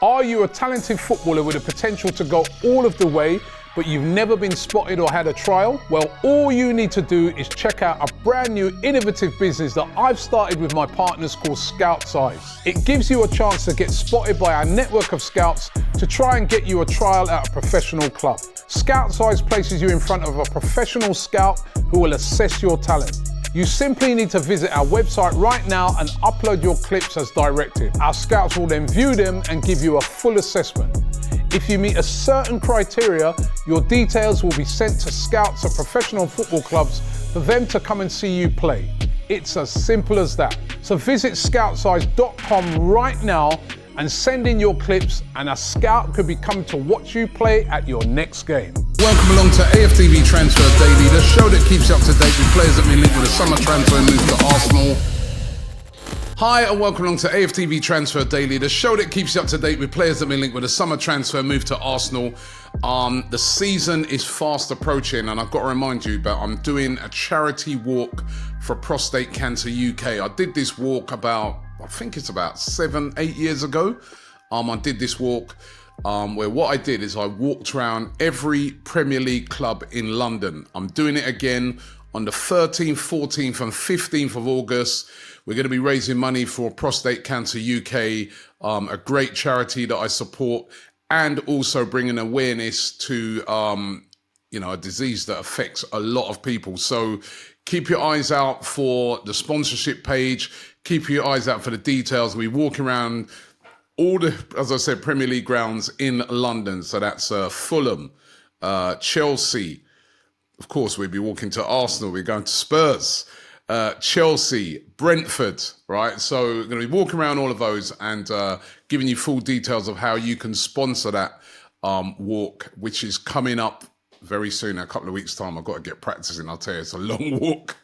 Are you a talented footballer with the potential to go all of the way, but you've never been spotted or had a trial? Well, all you need to do is check out a brand new innovative business that I've started with my partners called Scout Size. It gives you a chance to get spotted by our network of scouts to try and get you a trial at a professional club. Scout Size places you in front of a professional scout who will assess your talent. You simply need to visit our website right now and upload your clips as directed. Our scouts will then view them and give you a full assessment. If you meet a certain criteria, your details will be sent to scouts at professional football clubs for them to come and see you play. It's as simple as that. So visit scoutsize.com right now and send in your clips, and a scout could be coming to watch you play at your next game. Welcome along to AFTV Transfer Daily, the show that keeps you up to date with players that been linked with a summer transfer move to Arsenal. Hi and welcome along to AFTV Transfer Daily, the show that keeps you up to date with players that been linked with a summer transfer move to Arsenal. The season is fast approaching, and I've got to remind you that I'm doing a charity walk for Prostate Cancer UK. I did this walk about 7-8 years ago. I did this walk where what I did is I walked around every Premier League club in London. I'm doing it again on the 13th, 14th and 15th of August. We're going to be raising money for Prostate Cancer UK, a great charity that I support, and also bringing awareness to a disease that affects a lot of people. So keep your eyes out for the sponsorship page. Keep your eyes out for the details. We walk around all the, as I said, Premier League grounds in London. So that's Fulham, Chelsea. Of course, we'll be walking to Arsenal. We're going to Spurs, Chelsea, Brentford, right? So we're going to be walking around all of those and giving you full details of how you can sponsor that walk, which is coming up very soon, in a couple of weeks' time. I've got to get practicing. I'll tell you, it's a long walk.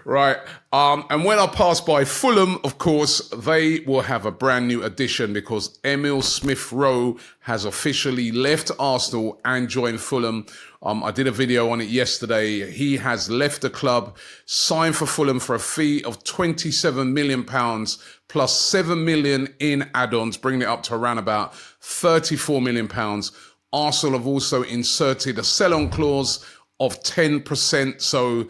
Right. And when I pass by Fulham, of course, they will have a brand new addition because Emile Rowe has officially left Arsenal and joined Fulham. I did a video on it yesterday. He has left the club, signed for Fulham for a fee of £27 million plus 7 million in add-ons, bringing it up to around about £34 million. Arsenal have also inserted a sell-on clause of 10%. So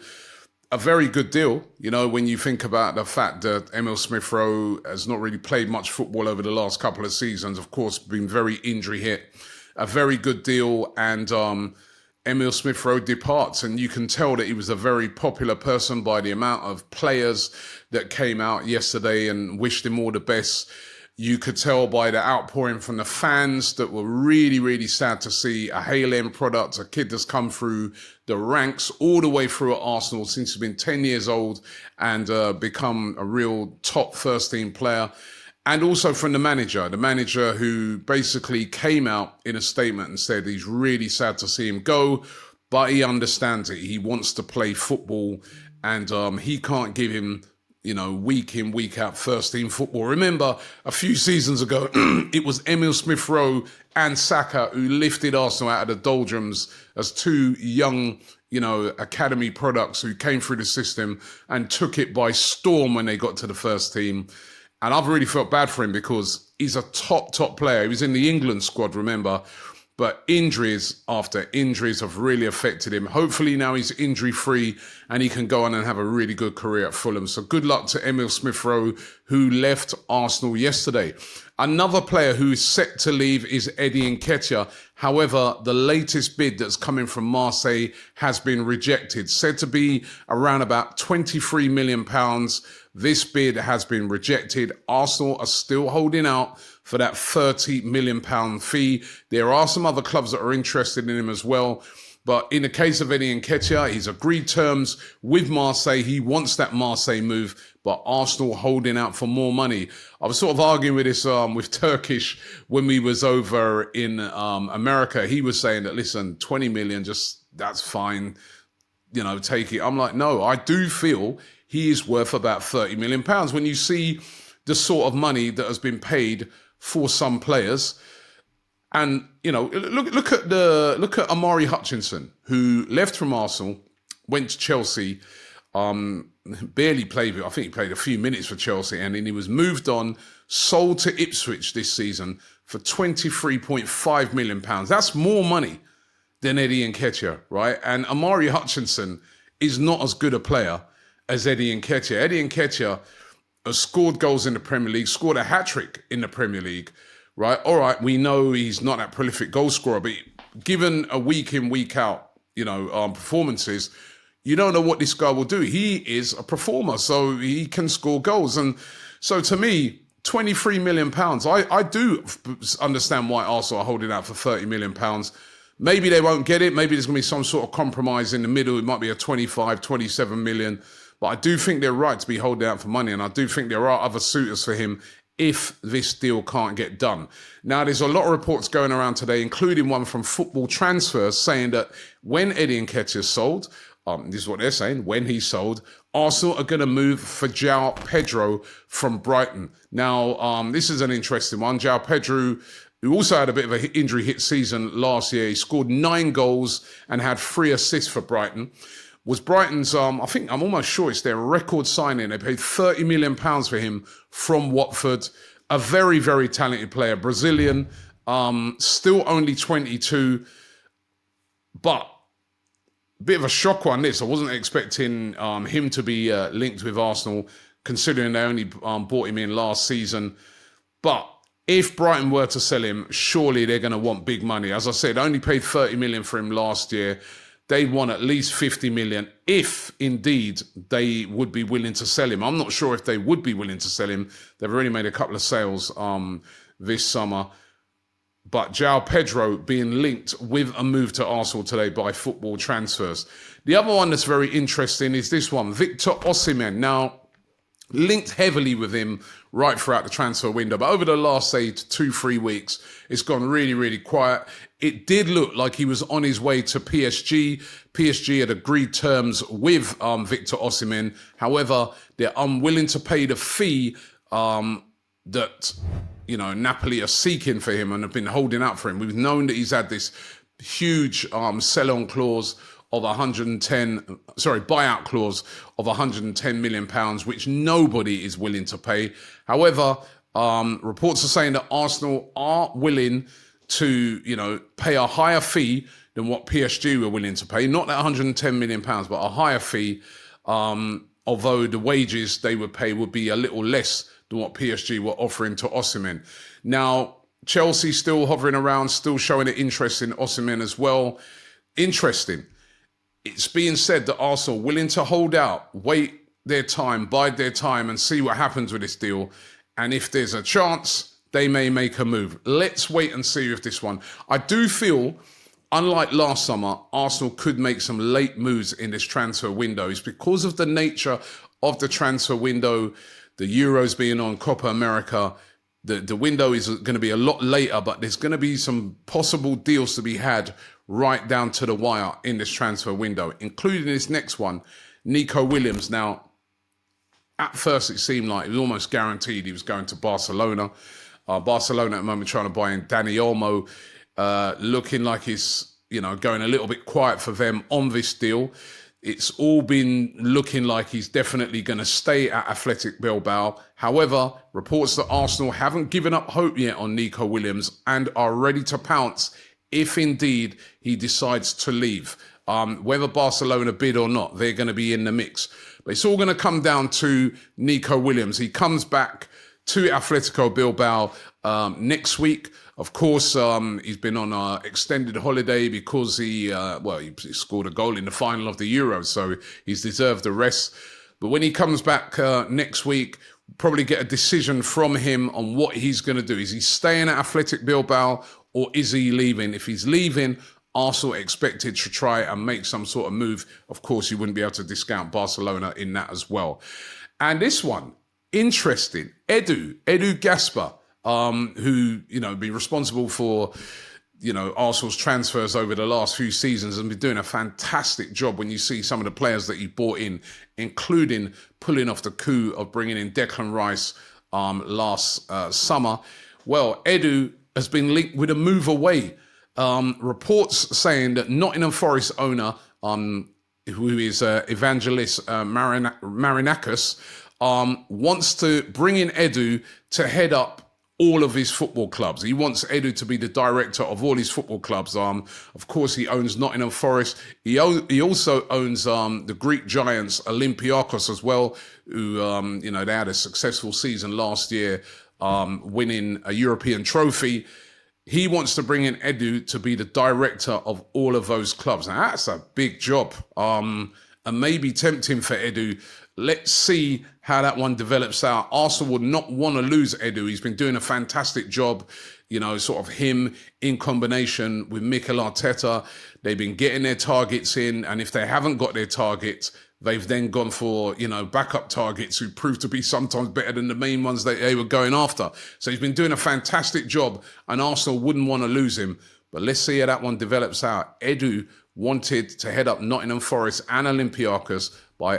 a very good deal, when you think about the fact that Emile Rowe has not really played much football over the last couple of seasons, of course, been very injury hit. A very good deal, and Emile Rowe departs, and you can tell that he was a very popular person by the amount of players that came out yesterday and wished him all the best. You could tell by the outpouring from the fans that were really, really sad to see a Hale-end product, a kid that's come through the ranks all the way through at Arsenal since he's been 10 years old and become a real top first-team player. And also from the manager who basically came out in a statement and said he's really sad to see him go, but he understands it. He wants to play football, and he can't give him week in, week out first team football. Remember, a few seasons ago, it was Emile Rowe and Saka who lifted Arsenal out of the doldrums as two young, academy products who came through the system and took it by storm when they got to the first team. And I've really felt bad for him because he's a top player. He was in the England squad, remember? But injuries after injuries have really affected him. Hopefully now he's injury-free and he can go on and have a really good career at Fulham. So good luck to Emile Rowe, who left Arsenal yesterday. Another player who is set to leave is Eddie Nketiah. However, the latest bid that's coming from Marseille has been rejected. Said to be around about £23 million. This bid has been rejected. Arsenal are still holding out for that £30 million fee. There are some other clubs that are interested in him as well. But in the case of Eddie Nketiah, he's agreed terms with Marseille. He wants that Marseille move, but Arsenal holding out for more money. I was sort of arguing with this with Turkish when we was over in America. He was saying that, listen, 20 million, that's fine. Take it. I'm like, no, I do feel he is worth about £30 million. When you see the sort of money that has been paid for some players. And, look at Amari Hutchinson, who left from Arsenal, went to Chelsea, barely played. I think he played a few minutes for Chelsea, and then he was moved on, sold to Ipswich this season for £23.5 million. That's more money than Eddie Nketiah, right? And Amari Hutchinson is not as good a player as Eddie Nketiah. Eddie Nketiah has scored goals in the Premier League, scored a hat-trick in the Premier League, right? All right, we know he's not that prolific goal scorer, but given a week in, week out, performances, you don't know what this guy will do. He is a performer, so he can score goals. And so to me, £23 million, I do understand why Arsenal are holding out for £30 million. Maybe they won't get it. Maybe there's going to be some sort of compromise in the middle. It might be a 25, 27 million. But I do think they're right to be holding out for money. And I do think there are other suitors for him if this deal can't get done. Now, there's a lot of reports going around today, including one from Football Transfers, saying that when Eddie Nketiah sold, this is what they're saying, when he's sold, Arsenal are going to move for João Pedro from Brighton. Now, this is an interesting one. João Pedro, who also had a bit of an injury hit season last year, he scored 9 goals and had 3 assists for Brighton. Was Brighton's, I'm almost sure it's their record signing. They paid £30 million for him from Watford. A very, very talented player, Brazilian, still only 22, but a bit of a shock on this. I wasn't expecting him to be linked with Arsenal, considering they only bought him in last season. But if Brighton were to sell him, surely they're going to want big money. As I said, only paid 30 million for him last year. They'd want at least 50 million if indeed they would be willing to sell him. I'm not sure if they would be willing to sell him. They've already made a couple of sales this summer. But João Pedro being linked with a move to Arsenal today by Football Transfers. The other one that's very interesting is this one, Victor Osimhen. Now, linked heavily with him right throughout the transfer window. But over the last, say, 2-3 weeks, it's gone really, really quiet. It did look like he was on his way to PSG. PSG had agreed terms with Victor Osimhen. However, they're unwilling to pay the fee that, Napoli are seeking for him and have been holding out for him. We've known that he's had this huge sell-on clause of buyout clause of £110 million, which nobody is willing to pay. However, reports are saying that Arsenal are willing to, pay a higher fee than what PSG were willing to pay. Not that £110 million, but a higher fee, although the wages they would pay would be a little less than what PSG were offering to Osimhen. Now, Chelsea still hovering around, still showing an interest in Osimhen as well. Interesting. It's being said that Arsenal willing to hold out, wait their time, bide their time and see what happens with this deal. And if there's a chance, they may make a move. Let's wait and see with this one. I do feel, unlike last summer, Arsenal could make some late moves in this transfer window. It's because of the nature of the transfer window, the Euros being on, Copa America. The window is going to be a lot later, but there's going to be some possible deals to be had right down to the wire in this transfer window, including this next one, Nico Williams. Now, at first it seemed like it was almost guaranteed he was going to Barcelona. Barcelona at the moment trying to buy in Dani Olmo, looking like he's, going a little bit quiet for them on this deal. It's all been looking like he's definitely going to stay at Athletic Bilbao. However, reports that Arsenal haven't given up hope yet on Nico Williams and are ready to pounce if indeed he decides to leave. Whether Barcelona bid or not, they're going to be in the mix. But it's all going to come down to Nico Williams. He comes back to Atletico Bilbao next week. Of course, he's been on an extended holiday because he scored a goal in the final of the Euros, so he's deserved the rest. But when he comes back next week, probably get a decision from him on what he's going to do. Is he staying at Athletic Bilbao or is he leaving? If he's leaving, Arsenal expected to try and make some sort of move. Of course, you wouldn't be able to discount Barcelona in that as well. And this one, interesting. Edu Gaspar, who, been responsible for, Arsenal's transfers over the last few seasons and been doing a fantastic job when you see some of the players that he brought in, including pulling off the coup of bringing in Declan Rice last summer. Well, Edu has been linked with a move away. Reports saying that Nottingham Forest owner who is Evangelos Marinakis, wants to bring in Edu to head up all of his football clubs. He wants Edu to be the director of all his football clubs. Of course, he owns Nottingham Forest. He also owns the Greek giants Olympiacos as well, who, they had a successful season last year, winning a European trophy. He wants to bring in Edu to be the director of all of those clubs. Now, that's a big job, and maybe tempting for Edu. Let's see how that one develops out. Arsenal would not want to lose Edu. He's been doing a fantastic job, sort of him in combination with Mikel Arteta. They've been getting their targets in, and if they haven't got their targets, they've then gone for, backup targets who prove to be sometimes better than the main ones that they were going after. So he's been doing a fantastic job, and Arsenal wouldn't want to lose him. But let's see how that one develops out. Edu wanted to head up Nottingham Forest and Olympiacos by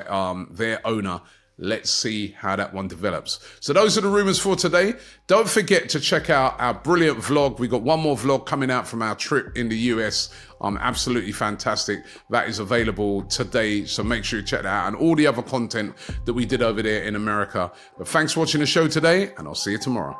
their owner. Let's see how that one develops. So those are the rumours for today. Don't forget to check out our brilliant vlog. We got one more vlog coming out from our trip in the US. Absolutely fantastic. That is available today. So make sure you check that out, and all the other content that we did over there in America. But thanks for watching the show today, and I'll see you tomorrow.